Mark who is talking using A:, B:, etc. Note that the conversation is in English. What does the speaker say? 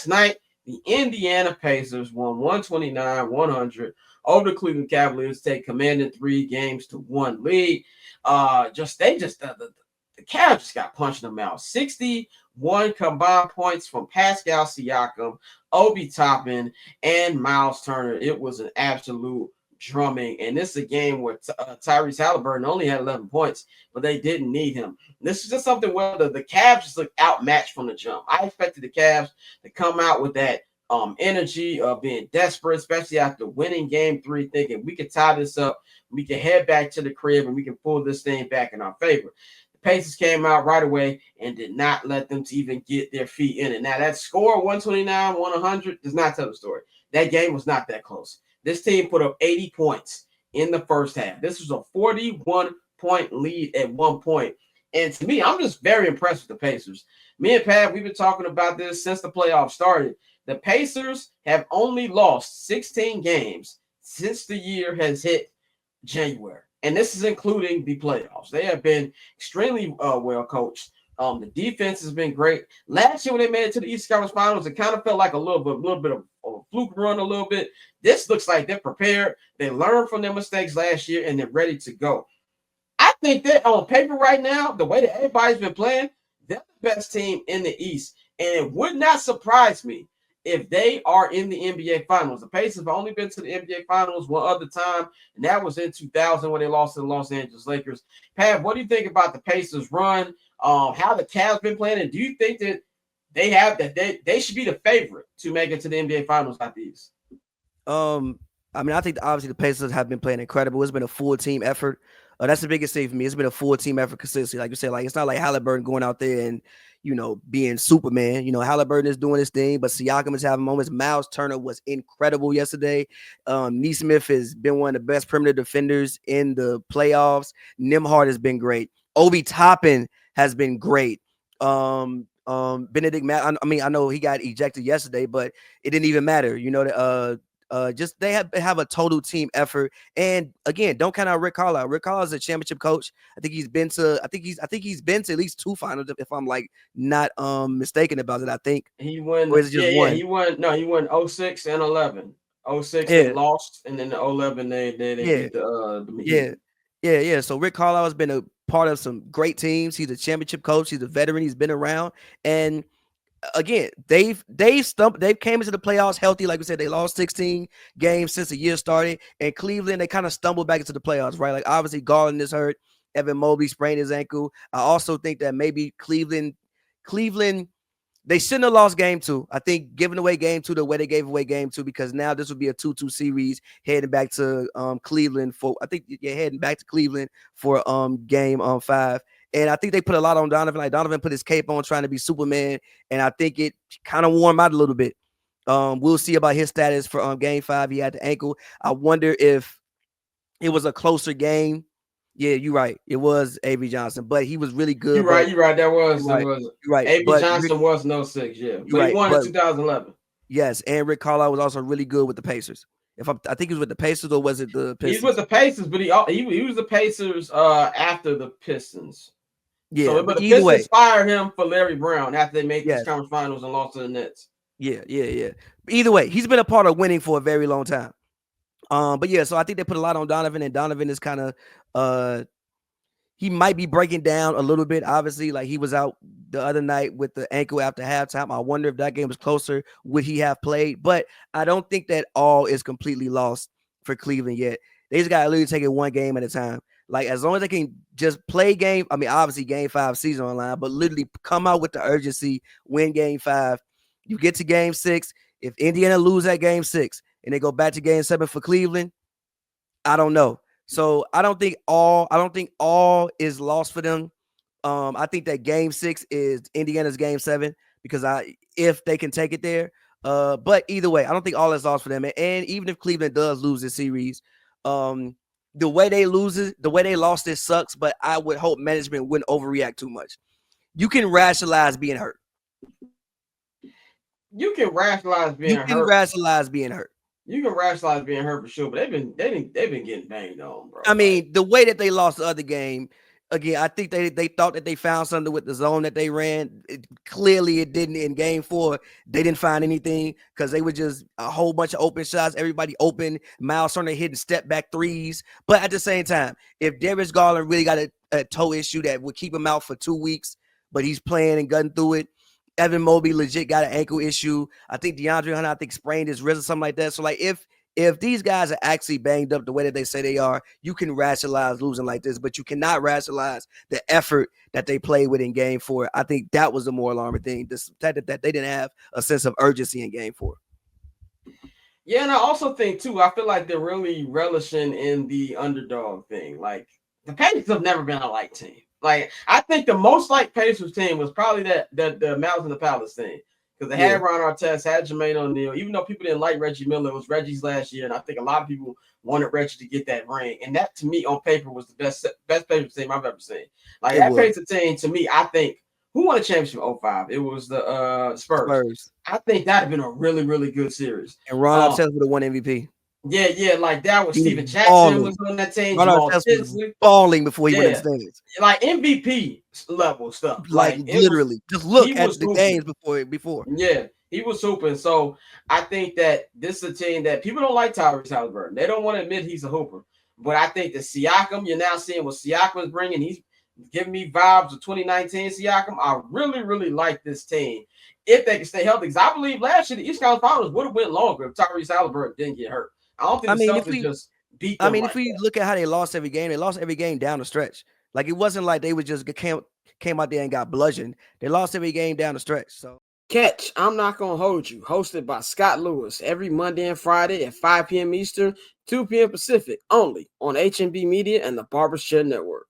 A: last night, the Indiana Pacers won 129-100 over the Cleveland Cavaliers, take commanding 3-1 lead. The Cavs just got punched in the mouth. 61 combined points from Pascal Siakam, Obi Toppin, and Miles Turner. It was an absolute drumming. And this is a game where Tyrese Halliburton only had 11 points, but they didn't need him. This is just something where the Cavs just look outmatched from the jump. I expected the Cavs to come out with that energy of being desperate, especially after winning game 3, thinking we can tie this up, we can head back to the crib, and we can pull this thing back in our favor. The Pacers came out right away and did not let them to even get their feet in it. Now, that score, 129-100, does not tell the story. That game was not that close. This team put up 80 points in the first half. This was a 41-point lead at one point. And to me, I'm just very impressed with the Pacers. Me and Pat, we've been talking about this since the playoffs started. The Pacers have only lost 16 games since the year has hit January. And this is including the playoffs. They have been extremely well coached. The defense has been great. Last year when they made it to the East Conference Finals, it kind of felt like a little bit of a fluke run a little bit. This looks like they're prepared. They learned from their mistakes last year, and they're ready to go. I think that on paper right now, the way that everybody's been playing, they're the best team in the East. And it would not surprise me if they are in the NBA Finals. The Pacers have only been to the NBA Finals one other time, and that was in 2000 when they lost to the Los Angeles Lakers. Pat, what do you think about the Pacers' run? How the Cavs been playing, and do you think that they should be the favorite to make it to the NBA Finals like these?
B: I mean, I think obviously the Pacers have been playing incredible. It's been a full team effort. That's the biggest thing for me. It's been a full team effort consistently. Like you said, like it's not like Halliburton going out there and being Superman. Halliburton is doing his thing, but Siakam is having moments. Miles Turner was incredible yesterday. Neesmith has been one of the best perimeter defenders in the playoffs. Nembhard has been great. Obi Toppin has been great. Benedict Matt. I mean, I know he got ejected yesterday, but it didn't even matter. Just they have a total team effort. And again, don't count out Rick Carlisle. Rick Carlisle is a championship coach. I think he's been to at least 2 finals, if I'm like not mistaken about it. I think
A: he won.
B: Or is it just one?
A: He won. No, he won 06 and 11. 06
B: Yeah.
A: they lost, and then the 11 they beat the
B: Yeah. So Rick Carlisle has been a part of some great teams. He's a championship coach. He's a veteran. He's been around. And again, they've came into the playoffs healthy. Like we said, they lost 16 games since the year started. And Cleveland, they kind of stumbled back into the playoffs, right? Like obviously Garland is hurt. Evan Mobley sprained his ankle. I also think that maybe Cleveland, they shouldn't have lost game 2. I think giving away game 2 the way they gave away game 2, because now this would be a 2-2 series heading back to Cleveland for, I think you're heading back to Cleveland for game 5. And I think they put a lot on Donovan. Like Donovan put his cape on trying to be Superman. And I think it kind of wore him out a little bit. We'll see about his status for game 5. He had the ankle. I wonder if it was a closer game. Yeah, you're right. It was A.V. Johnson, but he was really good.
A: You're right. That was. You're
B: right.
A: A.V. Johnson was no 6. Yeah. But he won in 2011.
B: Yes. And Rick Carlisle was also really good with the Pacers. I think he was with the Pacers, or was it the Pistons?
A: He's with the Pacers, but he was the Pacers after the Pistons.
B: Yeah,
A: but the Pistons fired him for Larry Brown after they made this conference finals and lost to the Nets.
B: Yeah. But either way, he's been a part of winning for a very long time. But yeah, so I think they put a lot on Donovan, and Donovan is kind of he might be breaking down a little bit. Obviously, like he was out the other night with the ankle after halftime. I wonder if that game was closer, would he have played? But I don't think that all is completely lost for Cleveland yet. They just got to literally take it one game at a time. Like as long as they can just play game, I mean, obviously game 5 season online, but literally come out with the urgency, win game 5. You get to game 6. If Indiana lose that game 6 and they go back to game 7 for Cleveland, I don't know. So I don't think all is lost for them. I think that game 6 is Indiana's game 7 because if they can take it there. But either way, I don't think all is lost for them. And even if Cleveland does lose this series, the way they lost this sucks. But I would hope management wouldn't overreact too much. You can rationalize being hurt.
A: You can rationalize being hurt. You can rationalize being hurt for sure, but they've been getting banged on, bro.
B: I mean, the way that they lost the other game, again, I think they thought that they found something with the zone that they ran. Clearly, it didn't in game 4. They didn't find anything because they were just a whole bunch of open shots. Everybody open. Miles Turner hitting step back threes. But at the same time, if Darius Garland really got a toe issue that would keep him out for 2 weeks, but he's playing and gutting through it. Evan Mobley legit got an ankle issue. I think DeAndre Hunter, sprained his wrist or something like that. So, like, if these guys are actually banged up the way that they say they are, you can rationalize losing like this, but you cannot rationalize the effort that they played with in game 4. I think that was the more alarming thing. The fact that they didn't have a sense of urgency in game 4.
A: Yeah, and I also think, too, I feel like they're really relishing in the underdog thing. Like, the Pacers have never been a light team. Like, I think the most like Pacers team was probably the Mountains in the Palace thing. Because they had Ron Artest, had Jermaine O'Neal. Even though people didn't like Reggie Miller, it was Reggie's last year. And I think a lot of people wanted Reggie to get that ring. And that, to me, on paper, was the best Pacers team I've ever seen. Like, that Pacers team, to me, I think, who won the championship in 05? It was the Spurs. I think that would have been a really, really good series.
B: And Ron Artest would have won MVP.
A: Yeah, like that was Steven Jackson was on that team.
B: Ron Artest was balling before he went upstairs.
A: Like MVP level stuff.
B: Like literally. Just look at the games before.
A: Yeah, he was hooping. So I think that this is a team that people don't like Tyrese Halliburton. They don't want to admit he's a hooper. But I think the Siakam, you're now seeing what Siakam is bringing. He's giving me vibes of 2019 Siakam. I really, really like this team if they can stay healthy. Because I believe last year the East Conference Finals would have went longer if Tyrese Halliburton didn't get hurt. I don't think the Celtics just beat them.
B: If we look at how they lost every game, they lost every game down the stretch. Like, it wasn't like they was just came out there and got bludgeoned. They lost every game down the stretch. So
A: catch I'm Not Gonna Hold You, hosted by Scott Lewis, every Monday and Friday at 5 p.m. Eastern, 2 p.m. Pacific, only on HNB Media and the Barbershop Network.